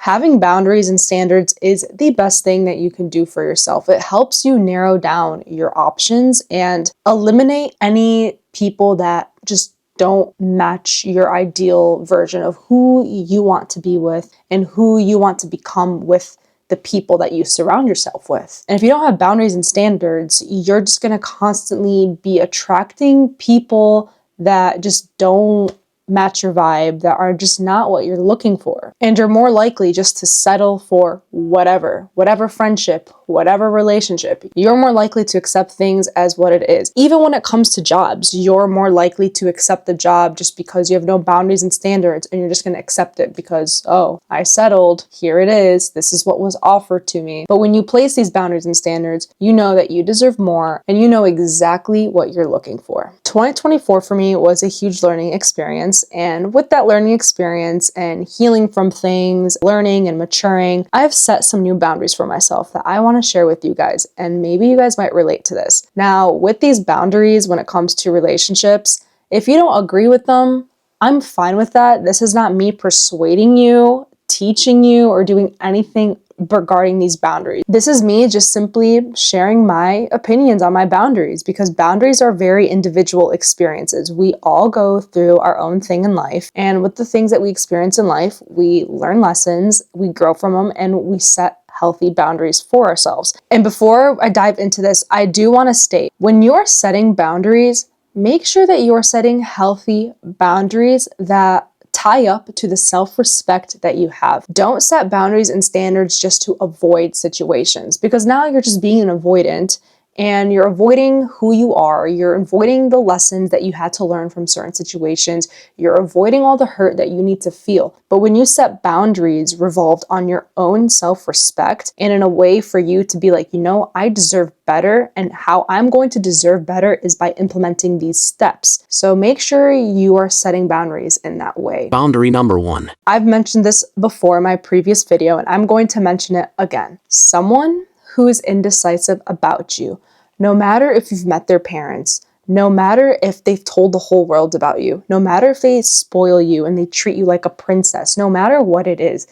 Having boundaries and standards is the best thing that you can do for yourself. It helps you narrow down your options and eliminate any people that just don't match your ideal version of who you want to be with and who you want to become with the people that you surround yourself with. And if you don't have boundaries and standards, you're just going to constantly be attracting people that just don't match your vibe, that are just not what you're looking for. And you're more likely just to settle for whatever friendship, whatever relationship. You're more likely to accept things as what it is. Even when it comes to jobs, you're more likely to accept the job just because you have no boundaries and standards, and you're just going to accept it because, oh, I settled, here it is, this is what was offered to me. But when you place these boundaries and standards, you know that you deserve more and you know exactly what you're looking for. 2024 for me was a huge learning experience. And with that learning experience and healing from things, learning and maturing, I've set some new boundaries for myself that I want to share with you guys. And maybe you guys might relate to this. Now, with these boundaries, when it comes to relationships, if you don't agree with them, I'm fine with that. This is not me persuading you, teaching you, or doing anything regarding these boundaries. This is me just simply sharing my opinions on my boundaries, because boundaries are very individual experiences. We all go through our own thing in life, and with the things that we experience in life, we learn lessons, we grow from them, and we set healthy boundaries for ourselves. And before I dive into this, I do want to state, when you're setting boundaries, make sure that you're setting healthy boundaries that tie up to the self-respect that you have. Don't set boundaries and standards just to avoid situations, because now you're just being an avoidant and you're avoiding who you are. You're avoiding the lessons that you had to learn from certain situations. You're avoiding all the hurt that you need to feel. But when you set boundaries revolved on your own self-respect and in a way for you to be like, you know, I deserve better, and how I'm going to deserve better is by implementing these steps. So make sure you are setting boundaries in that way. Boundary number 1. I've mentioned this before in my previous video, and I'm going to mention it again. Someone who is indecisive about you, no matter if you've met their parents, no matter if they've told the whole world about you, no matter if they spoil you and they treat you like a princess, no matter what it is,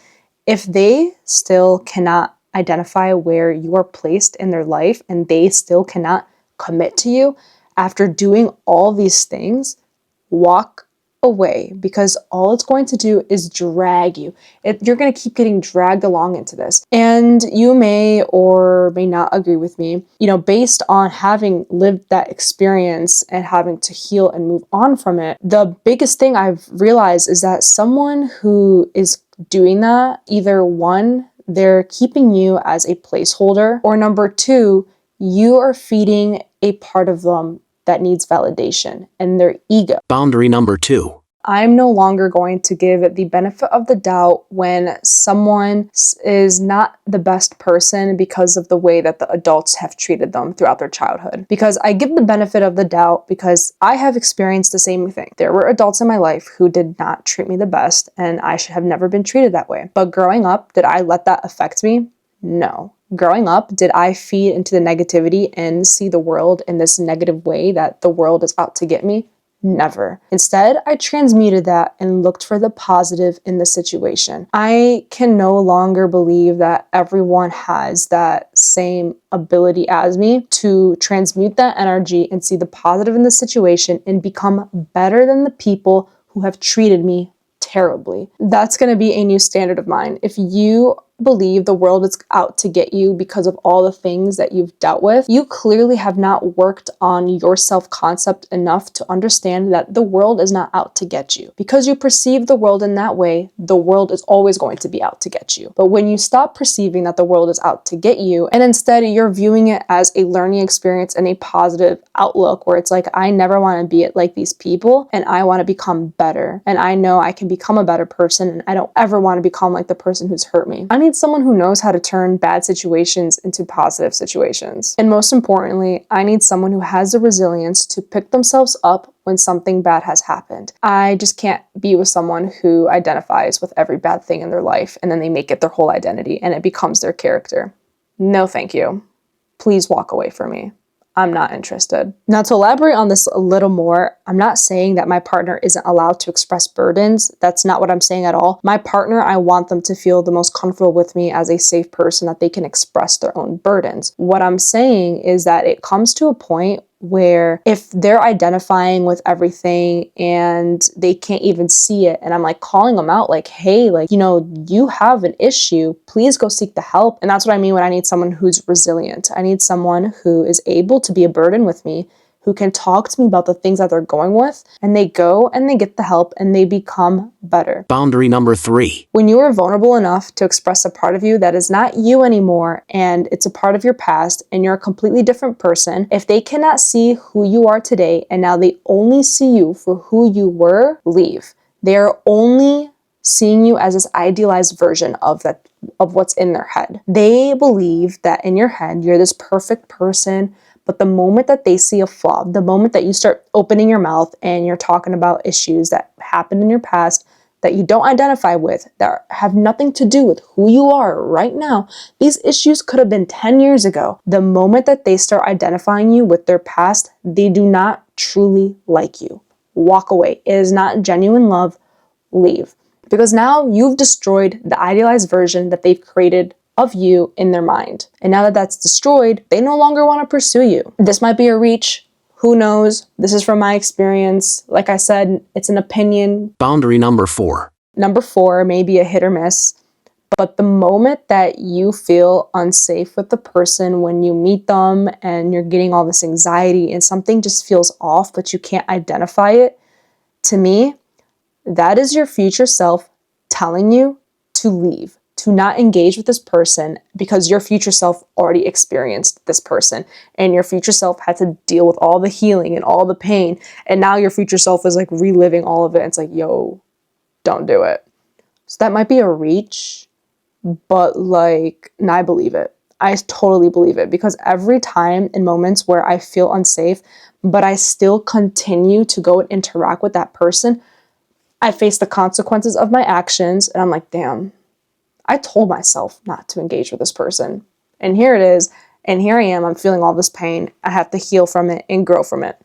if they still cannot identify where you are placed in their life and they still cannot commit to you after doing all these things, walk away, because all it's going to do is drag you. You're going to keep getting dragged along into this. And you may or may not agree with me, based on having lived that experience and having to heal and move on from it. The biggest thing I've realized is that someone who is doing that, either one, they're keeping you as a placeholder, or number two, you are feeding a part of them that needs validation and their ego. Boundary number 2. I'm no longer going to give the benefit of the doubt when someone is not the best person because of the way that the adults have treated them throughout their childhood. Because I give the benefit of the doubt because I have experienced the same thing. There were adults in my life who did not treat me the best, and I should have never been treated that way. But growing up, did I let that affect me? No. Growing up, did I feed into the negativity and see the world in this negative way that the world is out to get me? Never. Instead, I transmuted that and looked for the positive in the situation. I can no longer believe that everyone has that same ability as me to transmute that energy and see the positive in the situation and become better than the people who have treated me terribly. That's going to be a new standard of mine. If you believe the world is out to get you because of all the things that you've dealt with, you clearly have not worked on your self-concept enough to understand that the world is not out to get you. Because you perceive the world in that way, the world is always going to be out to get you. But when you stop perceiving that the world is out to get you, and instead you're viewing it as a learning experience and a positive outlook where it's like, I never want to be like these people and I want to become better. And I know I can become a better person and I don't ever want to become like the person who's hurt me. I need someone who knows how to turn bad situations into positive situations. And most importantly, I need someone who has the resilience to pick themselves up when something bad has happened. I just can't be with someone who identifies with every bad thing in their life and then they make it their whole identity and it becomes their character. No, thank you. Please walk away from me. I'm not interested. Now, to elaborate on this a little more, I'm not saying that my partner isn't allowed to express burdens. That's not what I'm saying at all. My partner, I want them to feel the most comfortable with me as a safe person that they can express their own burdens. What I'm saying is that it comes to a point where if they're identifying with everything and they can't even see it, and I'm like calling them out like, hey, like, you have an issue, please go seek the help. And that's what I mean when I need someone who's resilient. I need someone who is able to be a burden with me, who can talk to me about the things that they're going with, and they go and they get the help and they become better. Boundary number 3. When you are vulnerable enough to express a part of you that is not you anymore, and it's a part of your past, and you're a completely different person, if they cannot see who you are today, and now they only see you for who you were, leave. They are only seeing you as this idealized version of what's in their head. They believe that in your head, you're this perfect person. But the moment that they see a flaw, the moment that you start opening your mouth and you're talking about issues that happened in your past that you don't identify with, that have nothing to do with who you are right now, these issues could have been 10 years ago. The moment that they start identifying you with their past, they do not truly like you. Walk away. It is not genuine love. Leave. Because now you've destroyed the idealized version that they've created of you in their mind. And now that that's destroyed, they no longer want to pursue you. This might be a reach. Who knows? This is from my experience. Like I said, it's an opinion. Boundary number 4. Number 4 may be a hit or miss. But the moment that you feel unsafe with the person when you meet them and you're getting all this anxiety and something just feels off, but you can't identify it, to me, that is your future self telling you to leave, to not engage with this person, because your future self already experienced this person and your future self had to deal with all the healing and all the pain. And now your future self is like reliving all of it. It's like, yo, don't do it. So that might be a reach, but and I believe it. I totally believe it, because every time in moments where I feel unsafe, but I still continue to go and interact with that person, I face the consequences of my actions and I'm like, damn, I told myself not to engage with this person. And here it is. And here I am. I'm feeling all this pain. I have to heal from it and grow from it.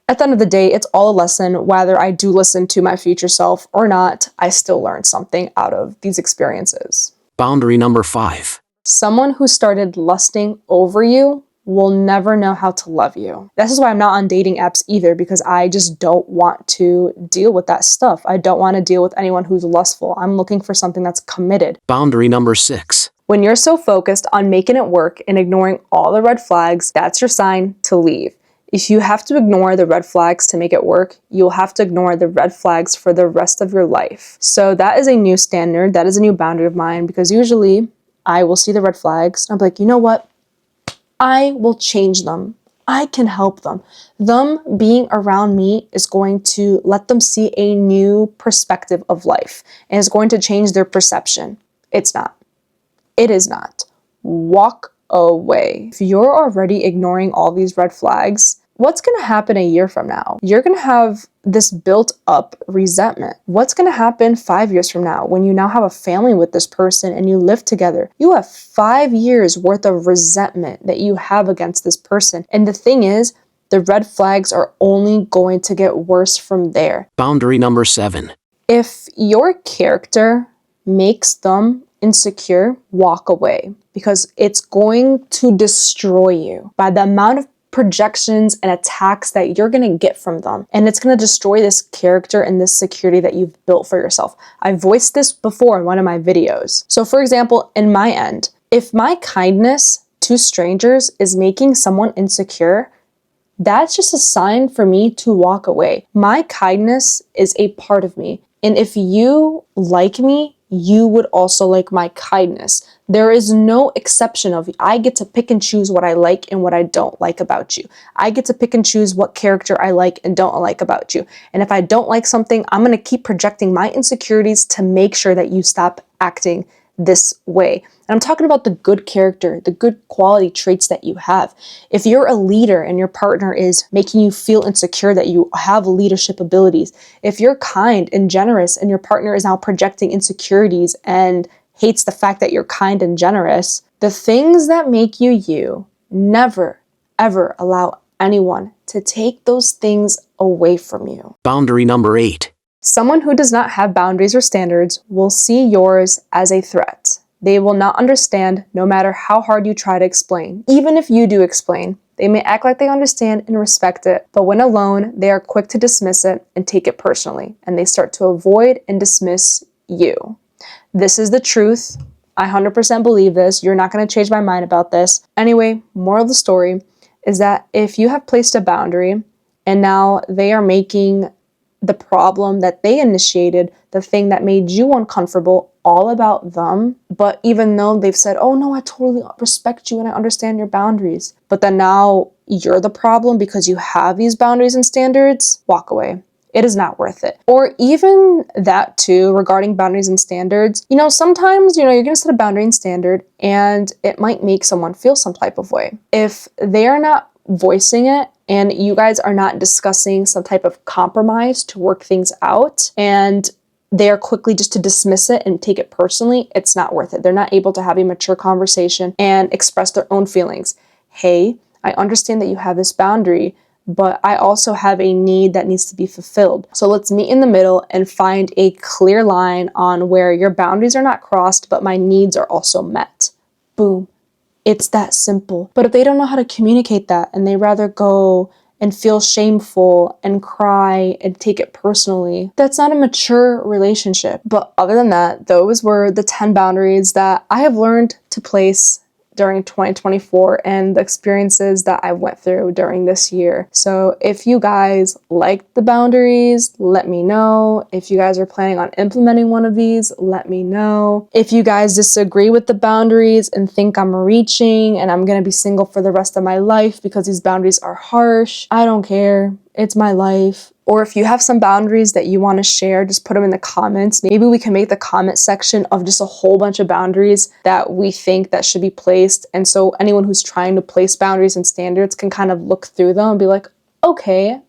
At the end of the day, it's all a lesson. Whether I do listen to my future self or not, I still learned something out of these experiences. Boundary number 5. Someone who started lusting over you will never know how to love you. This is why I'm not on dating apps either, because I just don't want to deal with that stuff. I don't want to deal with anyone who's lustful. I'm looking for something that's committed. Boundary number 6. When you're so focused on making it work and ignoring all the red flags, that's your sign to leave. If you have to ignore the red flags to make it work, you'll have to ignore the red flags for the rest of your life. So that is a new standard. That is a new boundary of mine, because usually I will see the red flags and I'm like, you know what? I will change them. I can help them. Them being around me is going to let them see a new perspective of life and is going to change their perception. It's not. It is not. Walk away. If you're already ignoring all these red flags, what's going to happen a year from now? You're going to have this built up resentment. What's going to happen 5 years from now when you now have a family with this person and you live together? You have 5 years worth of resentment that you have against this person. And the thing is, the red flags are only going to get worse from there. Boundary number 7. If your character makes them insecure, walk away, because it's going to destroy you by the amount of projections and attacks that you're going to get from them. And it's going to destroy this character and this security that you've built for yourself. I voiced this before in one of my videos. So for example, in my end, if my kindness to strangers is making someone insecure, that's just a sign for me to walk away. My kindness is a part of me. And if you like me, you would also like my kindness. There is no exception of I get to pick and choose what I like and what I don't like about you. I get to pick and choose what character I like and don't like about you. And if I don't like something, I'm going to keep projecting my insecurities to make sure that you stop acting this way. And I'm talking about the good character, the good quality traits that you have. If you're a leader and your partner is making you feel insecure that you have leadership abilities, if you're kind and generous and your partner is now projecting insecurities and hates the fact that you're kind and generous, the things that make you you never, ever allow anyone to take those things away from you. Boundary number 8. Someone who does not have boundaries or standards will see yours as a threat. They will not understand no matter how hard you try to explain. Even if you do explain, they may act like they understand and respect it, but when alone, they are quick to dismiss it and take it personally, and they start to avoid and dismiss you. This is the truth. I 100% believe this. You're not going to change my mind about this. Anyway, moral of the story is that if you have placed a boundary and now they are making the problem that they initiated, the thing that made you uncomfortable, all about them, but even though they've said, oh no, I totally respect you and I understand your boundaries, but then now you're the problem because you have these boundaries and standards, walk away. It is not worth it. Or even that too, regarding boundaries and standards, sometimes, you're gonna set a boundary and standard and it might make someone feel some type of way. If they are not voicing it and you guys are not discussing some type of compromise to work things out, and they are quickly just to dismiss it and take it personally, it's not worth it. They're not able to have a mature conversation and express their own feelings. Hey, I understand that you have this boundary, but I also have a need that needs to be fulfilled. So let's meet in the middle and find a clear line on where your boundaries are not crossed, but my needs are also met. Boom. It's that simple. But if they don't know how to communicate that and they rather go and feel shameful and cry and take it personally, that's not a mature relationship. But other than that, those were the 10 boundaries that I have learned to place during 2024 and the experiences that I went through during this year. So if you guys like the boundaries, let me know. If you guys are planning on implementing one of these, let me know. If you guys disagree with the boundaries and think I'm reaching and I'm gonna be single for the rest of my life because these boundaries are harsh, I don't care. It's my life. Or if you have some boundaries that you want to share, just put them in the comments. Maybe we can make the comment section of just a whole bunch of boundaries that we think that should be placed. And so anyone who's trying to place boundaries and standards can kind of look through them and be like, okay,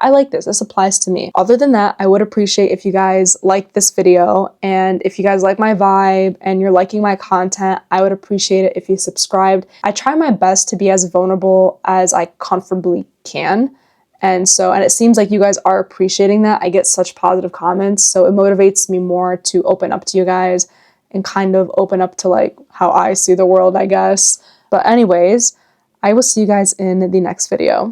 I like this applies to me. Other than that, I would appreciate if you guys like this video, and if you guys like my vibe and you're liking my content, I would appreciate it if you subscribed. I try my best to be as vulnerable as I comfortably can. And it seems like you guys are appreciating that. I get such positive comments, so it motivates me more to open up to you guys and kind of open up to like how I see the world, I guess. But anyways, I will see you guys in the next video.